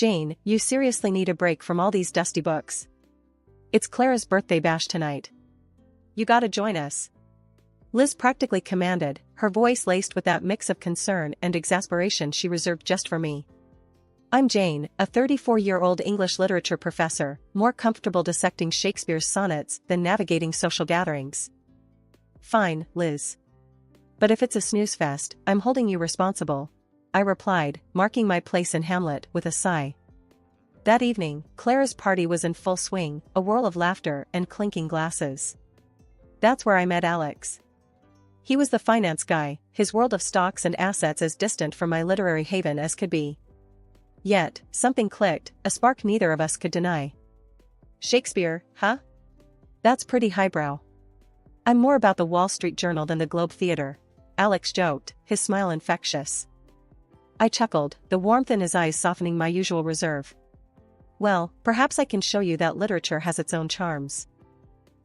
Jane, you seriously need a break from all these dusty books. It's Clara's birthday bash tonight. You gotta join us. Liz practically commanded, her voice laced with that mix of concern and exasperation she reserved just for me. I'm Jane, a 34-year-old English literature professor, more comfortable dissecting Shakespeare's sonnets than navigating social gatherings. Fine, Liz. But if it's a snooze fest, I'm holding you responsible, I replied, marking my place in Hamlet with a sigh. That evening, Clara's party was in full swing, a whirl of laughter and clinking glasses. That's where I met Alex. He was the finance guy, his world of stocks and assets as distant from my literary haven as could be. Yet, something clicked, a spark neither of us could deny. Shakespeare, huh? That's pretty highbrow. I'm more about the Wall Street Journal than the Globe Theatre, Alex joked, his smile infectious. I chuckled, the warmth in his eyes softening my usual reserve. Well, perhaps I can show you that literature has its own charms.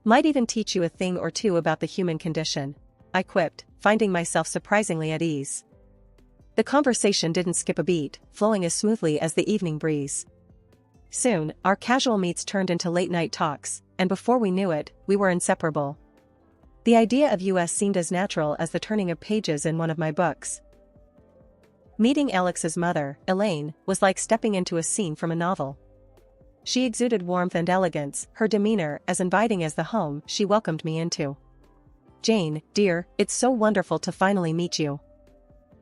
Might even teach you a thing or two about the human condition, I quipped, finding myself surprisingly at ease. The conversation didn't skip a beat, flowing as smoothly as the evening breeze. Soon, our casual meets turned into late-night talks, and before we knew it, we were inseparable. The idea of us seemed as natural as the turning of pages in one of my books. Meeting Alex's mother, Elaine, was like stepping into a scene from a novel. She exuded warmth and elegance, her demeanor as inviting as the home she welcomed me into. Jane, dear, it's so wonderful to finally meet you.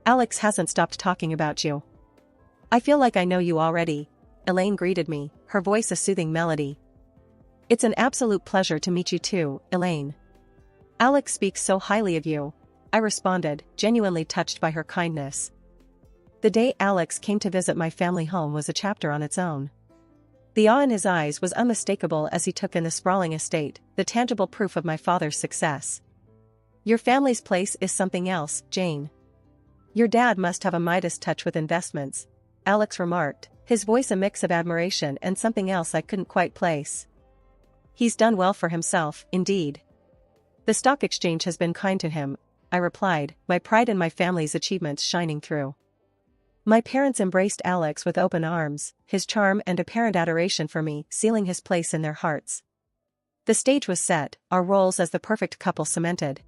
Alex hasn't stopped talking about you. I feel like I know you already, Elaine greeted me, her voice a soothing melody. It's an absolute pleasure to meet you too, Elaine. Alex speaks so highly of you, I responded, genuinely touched by her kindness. The day Alex came to visit my family home was a chapter on its own. The awe in his eyes was unmistakable as he took in the sprawling estate, the tangible proof of my father's success. Your family's place is something else, Jane. Your dad must have a Midas touch with investments, Alex remarked, his voice a mix of admiration and something else I couldn't quite place. He's done well for himself, indeed. The stock exchange has been kind to him, I replied, my pride in my family's achievements shining through. My parents embraced Alex with open arms, his charm and apparent adoration for me sealing his place in their hearts. The stage was set, our roles as the perfect couple cemented.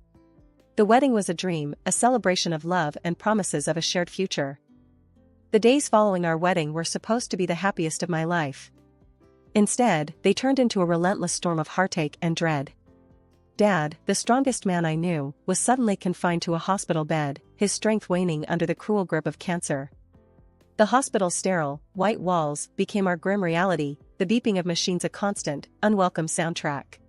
The wedding was a dream, a celebration of love and promises of a shared future. The days following our wedding were supposed to be the happiest of my life. Instead, they turned into a relentless storm of heartache and dread. Dad, the strongest man I knew, was suddenly confined to a hospital bed, his strength waning under the cruel grip of cancer. The hospital's sterile, white walls became our grim reality, the beeping of machines a constant, unwelcome soundtrack.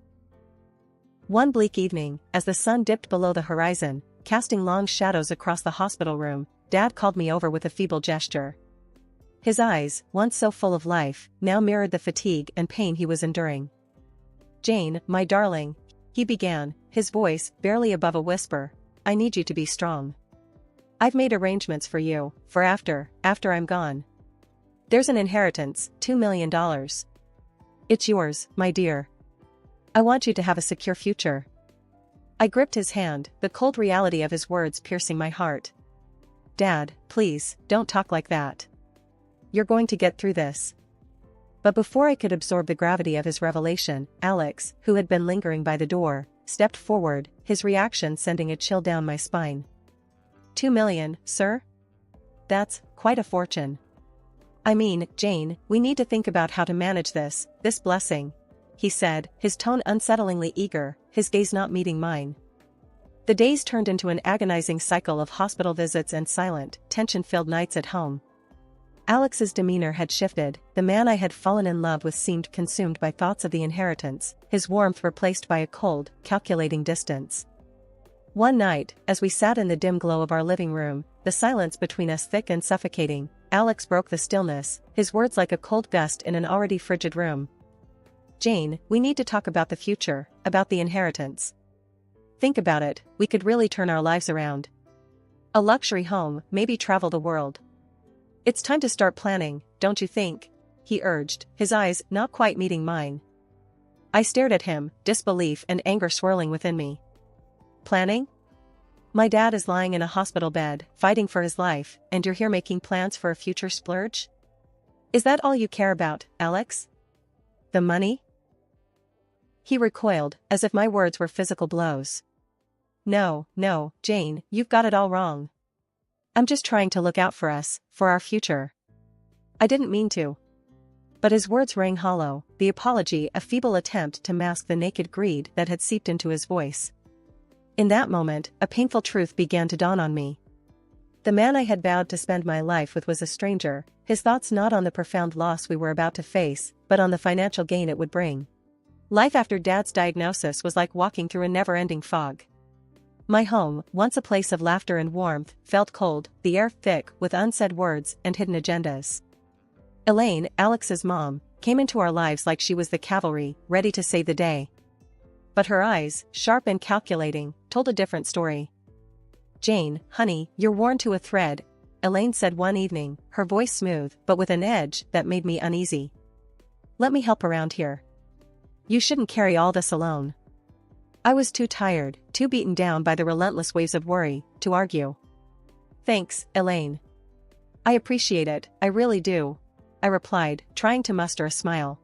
One bleak evening, as the sun dipped below the horizon, casting long shadows across the hospital room, Dad called me over with a feeble gesture. His eyes, once so full of life, now mirrored the fatigue and pain he was enduring. Jane, my darling, he began, his voice barely above a whisper, I need you to be strong. I've made arrangements for you, for after I'm gone. There's an inheritance, $2 million. It's yours, my dear. I want you to have a secure future. I gripped his hand, the cold reality of his words piercing my heart. Dad, please, don't talk like that. You're going to get through this. But before I could absorb the gravity of his revelation, Alex, who had been lingering by the door, stepped forward, his reaction sending a chill down my spine. $2 million, sir? That's quite a fortune. I mean, Jane, we need to think about how to manage this blessing, he said, his tone unsettlingly eager, his gaze not meeting mine. The days turned into an agonizing cycle of hospital visits and silent, tension-filled nights at home. Alex's demeanor had shifted, the man I had fallen in love with seemed consumed by thoughts of the inheritance, his warmth replaced by a cold, calculating distance. One night, as we sat in the dim glow of our living room, the silence between us thick and suffocating, Alex broke the stillness, his words like a cold gust in an already frigid room. Jane, we need to talk about the future, about the inheritance. Think about it, we could really turn our lives around. A luxury home, maybe travel the world. It's time to start planning, don't you think? He urged, his eyes not quite meeting mine. I stared at him, disbelief and anger swirling within me. Planning? My dad is lying in a hospital bed, fighting for his life, and you're here making plans for a future splurge? Is that all you care about, Alex? The money? He recoiled, as if my words were physical blows. No, no, Jane, you've got it all wrong. I'm just trying to look out for us, for our future. I didn't mean to. But his words rang hollow, the apology a feeble attempt to mask the naked greed that had seeped into his voice. In that moment, a painful truth began to dawn on me. The man I had vowed to spend my life with was a stranger, his thoughts not on the profound loss we were about to face, but on the financial gain it would bring. Life after Dad's diagnosis was like walking through a never-ending fog. My home, once a place of laughter and warmth, felt cold, the air thick with unsaid words and hidden agendas. Elaine, Alex's mom, came into our lives like she was the cavalry, ready to save the day. But her eyes, sharp and calculating, told a different story. Jane, honey, you're worn to a thread, Elaine said one evening, her voice smooth but with an edge that made me uneasy. Let me help around here. You shouldn't carry all this alone. I was too tired, too beaten down by the relentless waves of worry, to argue. Thanks, Elaine. I appreciate it, I really do, I replied, trying to muster a smile.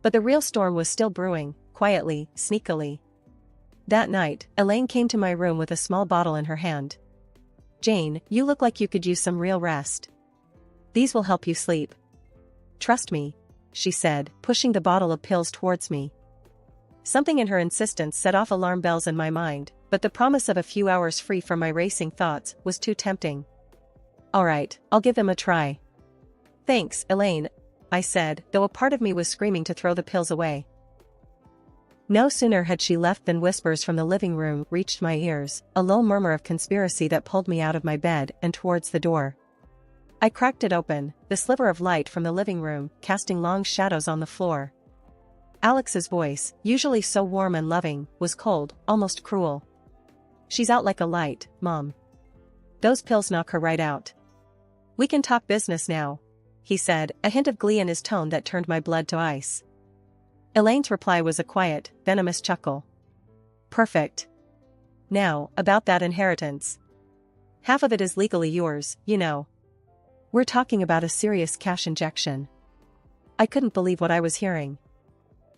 But the real storm was still brewing, quietly, sneakily. That night, Elaine came to my room with a small bottle in her hand. Jane, you look like you could use some real rest. These will help you sleep. Trust me, she said, pushing the bottle of pills towards me. Something in her insistence set off alarm bells in my mind, but the promise of a few hours free from my racing thoughts was too tempting. All right, I'll give them a try. Thanks, Elaine, I said, though a part of me was screaming to throw the pills away. No sooner had she left than whispers from the living room reached my ears, a low murmur of conspiracy that pulled me out of my bed and towards the door. I cracked it open, the sliver of light from the living room casting long shadows on the floor. Alex's voice, usually so warm and loving, was cold, almost cruel. She's out like a light, Mom. Those pills knock her right out. We can talk business now, he said, a hint of glee in his tone that turned my blood to ice. Elaine's reply was a quiet, venomous chuckle. Perfect. Now, about that inheritance. Half of it is legally yours, you know. We're talking about a serious cash injection. I couldn't believe what I was hearing.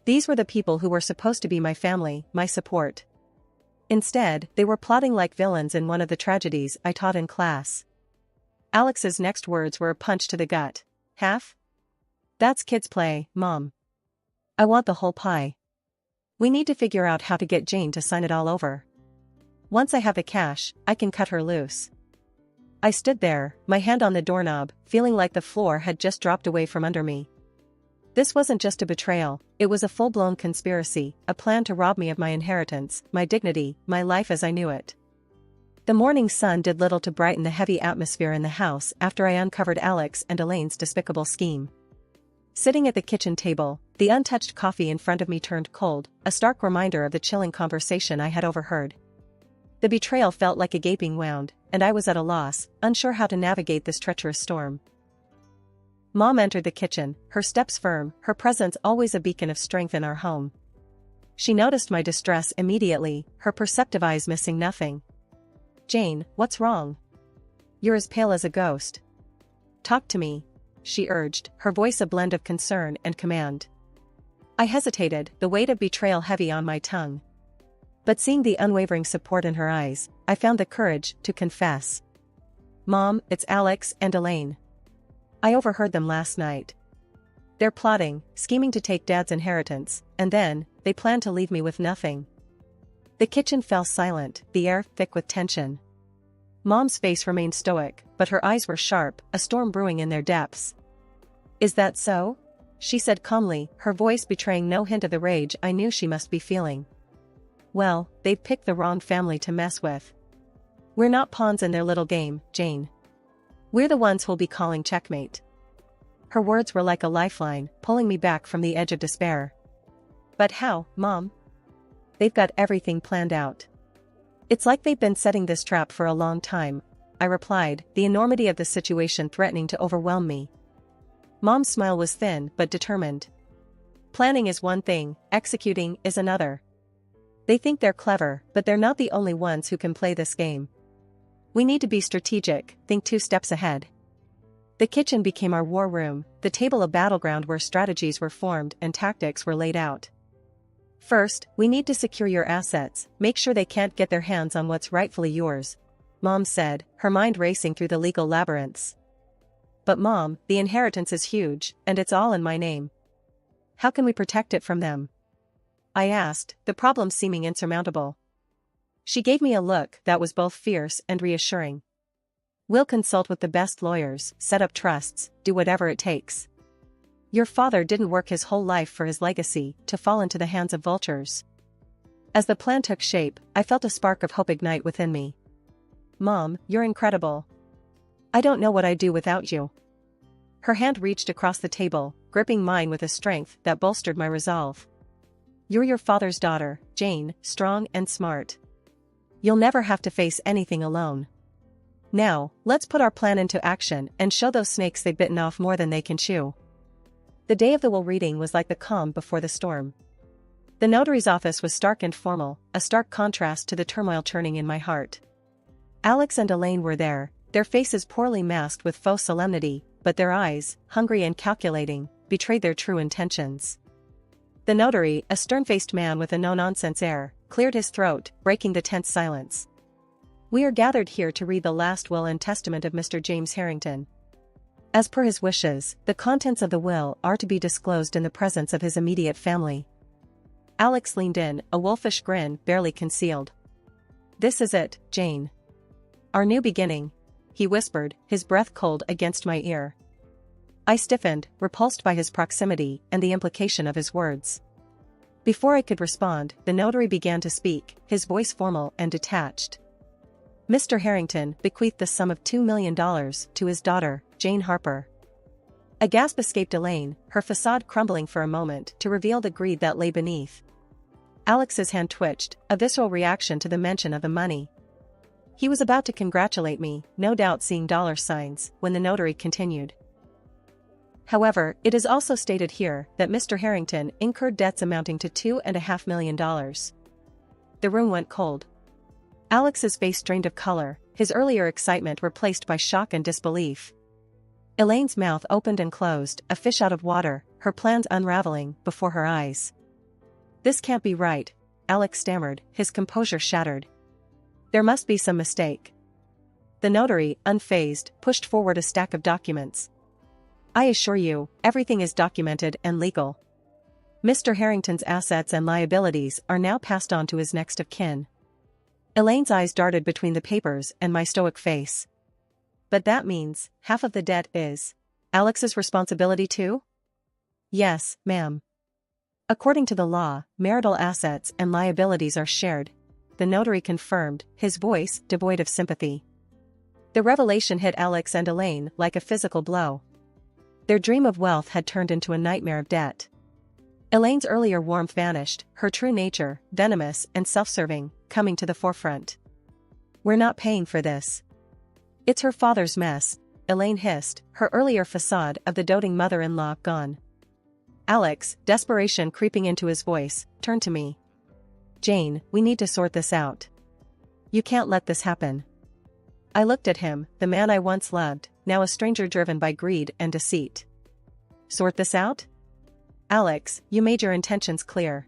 These were the people who were supposed to be my family, my support. Instead, they were plotting like villains in one of the tragedies I taught in class. Alex's next words were a punch to the gut. Half? That's kids' play, Mom. I want the whole pie. We need to figure out how to get Jane to sign it all over. Once I have the cash, I can cut her loose. I stood there, my hand on the doorknob, feeling like the floor had just dropped away from under me. This wasn't just a betrayal, it was a full-blown conspiracy, a plan to rob me of my inheritance, my dignity, my life as I knew it. The morning sun did little to brighten the heavy atmosphere in the house after I uncovered Alex and Elaine's despicable scheme. Sitting at the kitchen table, the untouched coffee in front of me turned cold, a stark reminder of the chilling conversation I had overheard. The betrayal felt like a gaping wound, and I was at a loss, unsure how to navigate this treacherous storm. Mom entered the kitchen, her steps firm, her presence always a beacon of strength in our home. She noticed my distress immediately, her perceptive eyes missing nothing. Jane, what's wrong? You're as pale as a ghost. Talk to me, she urged, her voice a blend of concern and command. I hesitated, the weight of betrayal heavy on my tongue. But seeing the unwavering support in her eyes, I found the courage to confess. Mom, it's Alex and Elaine. I overheard them last night. They're plotting, scheming to take Dad's inheritance, and then, they plan to leave me with nothing. The kitchen fell silent, the air thick with tension. Mom's face remained stoic, but her eyes were sharp, a storm brewing in their depths. Is that so? She said calmly, her voice betraying no hint of the rage I knew she must be feeling. Well, they've picked the wrong family to mess with. We're not pawns in their little game, Jane. We're the ones who'll be calling checkmate. Her words were like a lifeline, pulling me back from the edge of despair. But how, Mom? They've got everything planned out. It's like they've been setting this trap for a long time, I replied, the enormity of the situation threatening to overwhelm me. Mom's smile was thin but determined. Planning is one thing, executing is another. They think they're clever, but they're not the only ones who can play this game. We need to be strategic, think 2 steps ahead. The kitchen became our war room, the table a battleground where strategies were formed and tactics were laid out. First, we need to secure your assets, make sure they can't get their hands on what's rightfully yours, Mom said, her mind racing through the legal labyrinths. But Mom, the inheritance is huge, and it's all in my name. How can we protect it from them? I asked, the problem seeming insurmountable. She gave me a look that was both fierce and reassuring. We'll consult with the best lawyers, set up trusts, do whatever it takes. Your father didn't work his whole life for his legacy to fall into the hands of vultures. As the plan took shape, I felt a spark of hope ignite within me. Mom, you're incredible. I don't know what I'd do without you. Her hand reached across the table, gripping mine with a strength that bolstered my resolve. You're your father's daughter, Jane, strong and smart. You'll never have to face anything alone. Now, let's put our plan into action and show those snakes they've bitten off more than they can chew. The day of the will reading was like the calm before the storm. The notary's office was stark and formal, a stark contrast to the turmoil churning in my heart. Alex and Elaine were there, their faces poorly masked with faux solemnity, but their eyes, hungry and calculating, betrayed their true intentions. The notary, a stern-faced man with a no-nonsense air, cleared his throat, breaking the tense silence. We are gathered here to read the last will and testament of Mr. James Harrington. As per his wishes, the contents of the will are to be disclosed in the presence of his immediate family. Alex leaned in, a wolfish grin barely concealed. This is it, Jane. Our new beginning, he whispered, his breath cold against my ear. I stiffened, repulsed by his proximity and the implication of his words. Before I could respond, the notary began to speak, his voice formal and detached. Mr. Harrington bequeathed the sum of $2 million to his daughter, Jane Harper. A gasp escaped Elaine, her facade crumbling for a moment to reveal the greed that lay beneath. Alex's hand twitched, a visceral reaction to the mention of the money. He was about to congratulate me, no doubt seeing dollar signs, when the notary continued. However, it is also stated here that Mr. Harrington incurred debts amounting to $2.5 million. The room went cold. Alex's face drained of color, his earlier excitement replaced by shock and disbelief. Elaine's mouth opened and closed, a fish out of water, her plans unraveling before her eyes. This can't be right, Alex stammered, his composure shattered. There must be some mistake. The notary, unfazed, pushed forward a stack of documents. I assure you, everything is documented and legal. Mr. Harrington's assets and liabilities are now passed on to his next of kin. Elaine's eyes darted between the papers and my stoic face. But that means, half of the debt is Alex's responsibility too? Yes, ma'am. According to the law, marital assets and liabilities are shared, the notary confirmed, his voice devoid of sympathy. The revelation hit Alex and Elaine like a physical blow. Their dream of wealth had turned into a nightmare of debt. Elaine's earlier warmth vanished, her true nature, venomous and self-serving, coming to the forefront. We're not paying for this. It's her father's mess, Elaine hissed, her earlier facade of the doting mother-in-law gone. Alex, desperation creeping into his voice, turned to me. Jane, we need to sort this out. You can't let this happen. I looked at him, the man I once loved, now a stranger driven by greed and deceit. Sort this out? Alex, you made your intentions clear.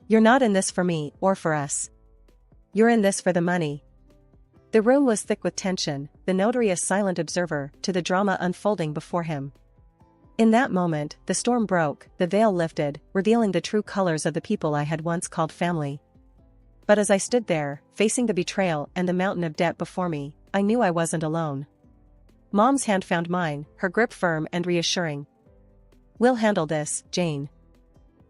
You're not in this for me or for us. You're in this for the money. The room was thick with tension, the notary a silent observer to the drama unfolding before him. In that moment, the storm broke, the veil lifted, revealing the true colors of the people I had once called family. But as I stood there, facing the betrayal and the mountain of debt before me, I knew I wasn't alone. Mom's hand found mine, her grip firm and reassuring. We'll handle this, Jane.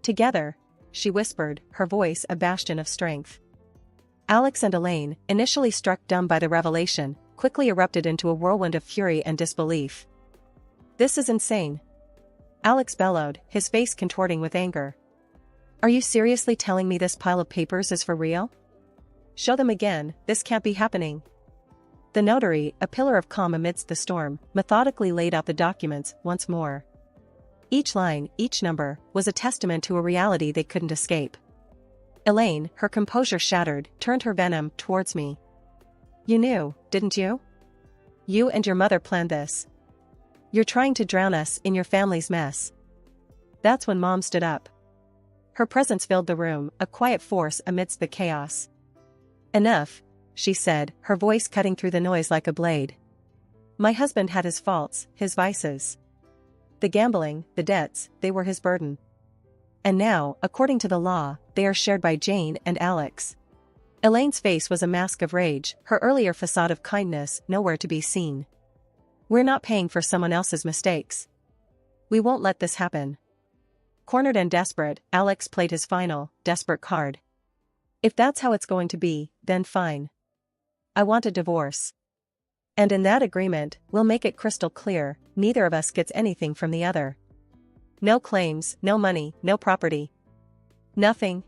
Together, she whispered, her voice a bastion of strength. Alex and Elaine, initially struck dumb by the revelation, quickly erupted into a whirlwind of fury and disbelief. This is insane. Alex bellowed, his face contorting with anger. Are you seriously telling me this pile of papers is for real? Show them again, this can't be happening. The notary, a pillar of calm amidst the storm, methodically laid out the documents once more. Each line, each number, was a testament to a reality they couldn't escape. Elaine, her composure shattered, turned her venom towards me. You knew, didn't you? You and your mother planned this. You're trying to drown us in your family's mess. That's when Mom stood up. Her presence filled the room, a quiet force amidst the chaos. Enough, she said, her voice cutting through the noise like a blade. My husband had his faults, his vices. The gambling, the debts, they were his burden. And now, according to the law, they are shared by Jane and Alex. Elaine's face was a mask of rage, her earlier facade of kindness nowhere to be seen. We're not paying for someone else's mistakes. We won't let this happen. Cornered and desperate, Alex played his final, desperate card. If that's how it's going to be, then fine. I want a divorce. And in that agreement, we'll make it crystal clear, neither of us gets anything from the other. No claims, no money, no property. Nothing.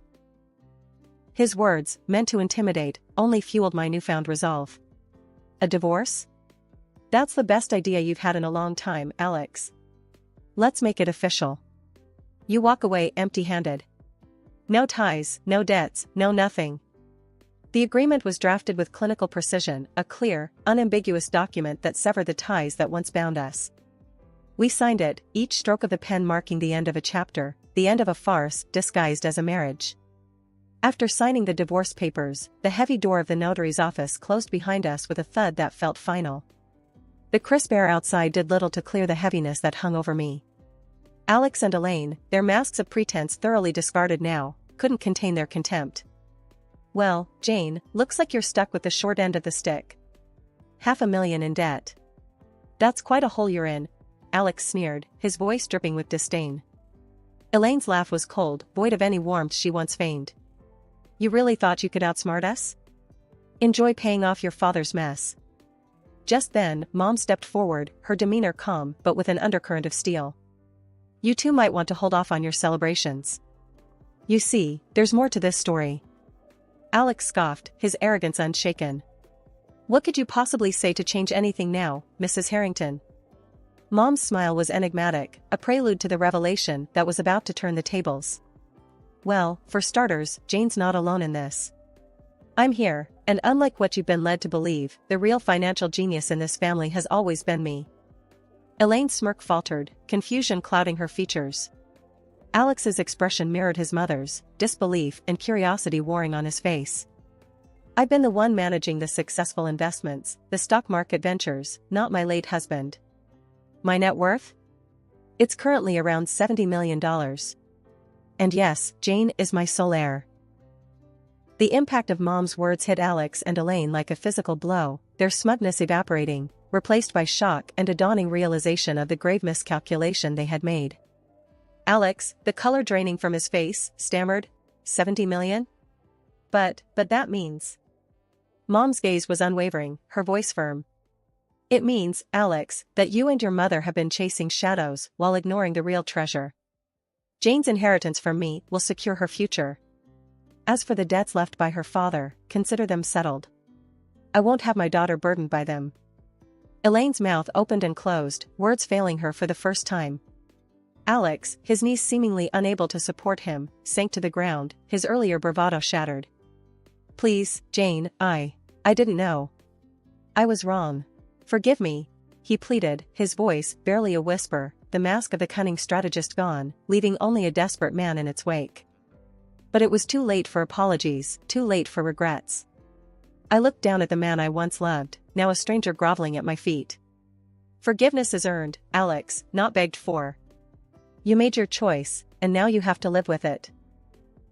His words, meant to intimidate, only fueled my newfound resolve. A divorce? That's the best idea you've had in a long time, Alex. Let's make it official. You walk away empty-handed. No ties, no debts, no nothing. The agreement was drafted with clinical precision, a clear, unambiguous document that severed the ties that once bound us. We signed it, each stroke of the pen marking the end of a chapter, the end of a farce disguised as a marriage. After signing the divorce papers, the heavy door of the notary's office closed behind us with a thud that felt final. The crisp air outside did little to clear the heaviness that hung over me. Alex and Elaine, their masks of pretense thoroughly discarded now, couldn't contain their contempt. Well, Jane, looks like you're stuck with the short end of the stick. $500,000 in debt. That's quite a hole you're in, Alex sneered, his voice dripping with disdain. Elaine's laugh was cold, void of any warmth she once feigned. You really thought you could outsmart us? Enjoy paying off your father's mess. Just then, Mom stepped forward, her demeanor calm but with an undercurrent of steel. You two might want to hold off on your celebrations. You see, there's more to this story. Alex scoffed, his arrogance unshaken. What could you possibly say to change anything now, Mrs. Harrington? Mom's smile was enigmatic, a prelude to the revelation that was about to turn the tables. Well, for starters, Jane's not alone in this. I'm here, and unlike what you've been led to believe, the real financial genius in this family has always been me. Elaine's smirk faltered, confusion clouding her features. Alex's expression mirrored his mother's, disbelief and curiosity warring on his face. I've been the one managing the successful investments, the stock market ventures, not my late husband. My net worth? It's currently around $70 million. And yes, Jane is my sole heir. The impact of Mom's words hit Alex and Elaine like a physical blow, their smugness evaporating, replaced by shock and a dawning realization of the grave miscalculation they had made. Alex, the color draining from his face, stammered, $70 million? But that means... Mom's gaze was unwavering, her voice firm. It means, Alex, that you and your mother have been chasing shadows while ignoring the real treasure. Jane's inheritance from me will secure her future. As for the debts left by her father, consider them settled. I won't have my daughter burdened by them. Elaine's mouth opened and closed, words failing her for the first time. Alex, his knees seemingly unable to support him, sank to the ground, his earlier bravado shattered. Please, Jane, I didn't know. I was wrong. Forgive me, he pleaded, his voice barely a whisper, the mask of the cunning strategist gone, leaving only a desperate man in its wake. But it was too late for apologies, too late for regrets. I looked down at the man I once loved, now a stranger groveling at my feet. Forgiveness is earned, Alex, not begged for. You made your choice, and now you have to live with it.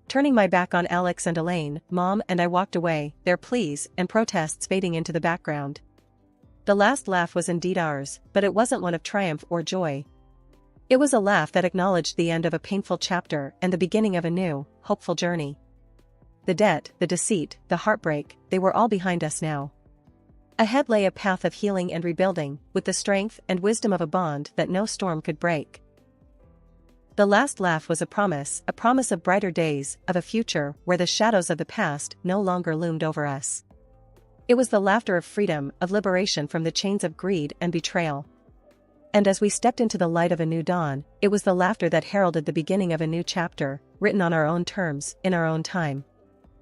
Turning my back on Alex and Elaine, Mom and I walked away, their pleas and protests fading into the background. The last laugh was indeed ours, but it wasn't one of triumph or joy. It was a laugh that acknowledged the end of a painful chapter and the beginning of a new, hopeful journey. The debt, the deceit, the heartbreak, they were all behind us now. Ahead lay a path of healing and rebuilding, with the strength and wisdom of a bond that no storm could break. The last laugh was a promise of brighter days, of a future where the shadows of the past no longer loomed over us. It was the laughter of freedom, of liberation from the chains of greed and betrayal. And as we stepped into the light of a new dawn, it was the laughter that heralded the beginning of a new chapter, written on our own terms, in our own time.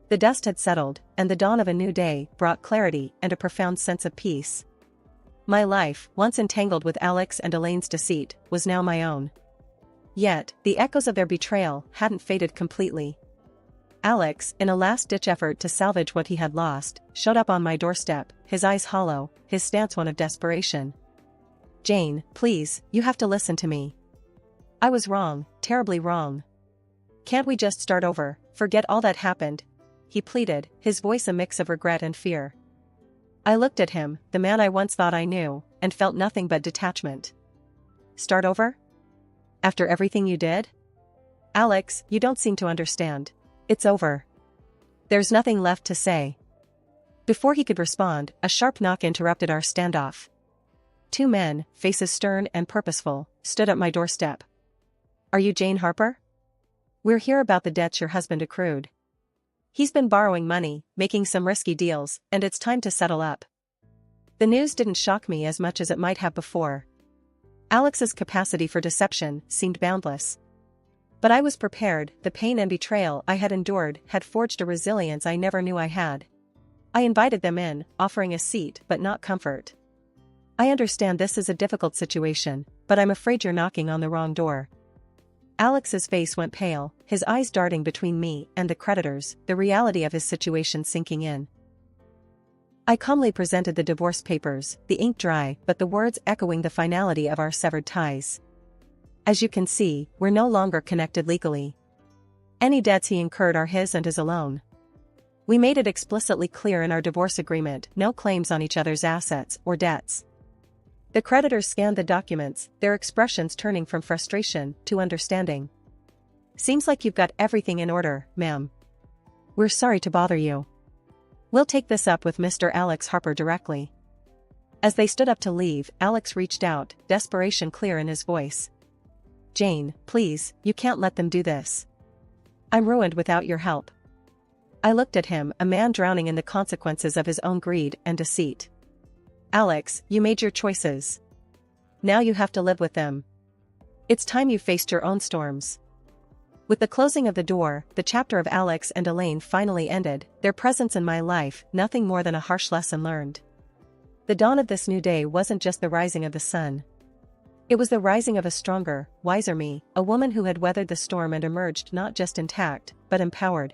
The dust had settled, and the dawn of a new day brought clarity and a profound sense of peace. My life, once entangled with Alex and Elaine's deceit, was now my own. Yet, the echoes of their betrayal hadn't faded completely. Alex, in a last-ditch effort to salvage what he had lost, showed up on my doorstep, his eyes hollow, his stance one of desperation. "Jane, please, you have to listen to me. I was wrong, terribly wrong. Can't we just start over, forget all that happened?" he pleaded, his voice a mix of regret and fear. I looked at him, the man I once thought I knew, and felt nothing but detachment. "Start over? After everything you did? Alex, you don't seem to understand. It's over. There's nothing left to say." Before he could respond, a sharp knock interrupted our standoff. Two men, faces stern and purposeful, stood at my doorstep. "Are you Jane Harper? We're here about the debts your husband accrued. He's been borrowing money, making some risky deals, and it's time to settle up." The news didn't shock me as much as it might have before. Alex's capacity for deception seemed boundless. But I was prepared. The pain and betrayal I had endured had forged a resilience I never knew I had. I invited them in, offering a seat but not comfort. "I understand this is a difficult situation, but I'm afraid you're knocking on the wrong door." Alex's face went pale, his eyes darting between me and the creditors, the reality of his situation sinking in. I calmly presented the divorce papers, the ink dry but the words echoing the finality of our severed ties. "As you can see, we're no longer connected legally. Any debts he incurred are his and his alone. We made it explicitly clear in our divorce agreement, no claims on each other's assets or debts." The creditors scanned the documents, their expressions turning from frustration to understanding. "Seems like you've got everything in order, ma'am. We're sorry to bother you. We'll take this up with Mr. Alex Harper directly." As they stood up to leave, Alex reached out, desperation clear in his voice. "Jane, please, you can't let them do this. I'm ruined without your help." I looked at him, a man drowning in the consequences of his own greed and deceit. "Alex, you made your choices. Now you have to live with them. It's time you faced your own storms." With the closing of the door, the chapter of Alex and Elaine finally ended, their presence in my life nothing more than a harsh lesson learned. The dawn of this new day wasn't just the rising of the sun. It was the rising of a stronger, wiser me, a woman who had weathered the storm and emerged not just intact, but empowered.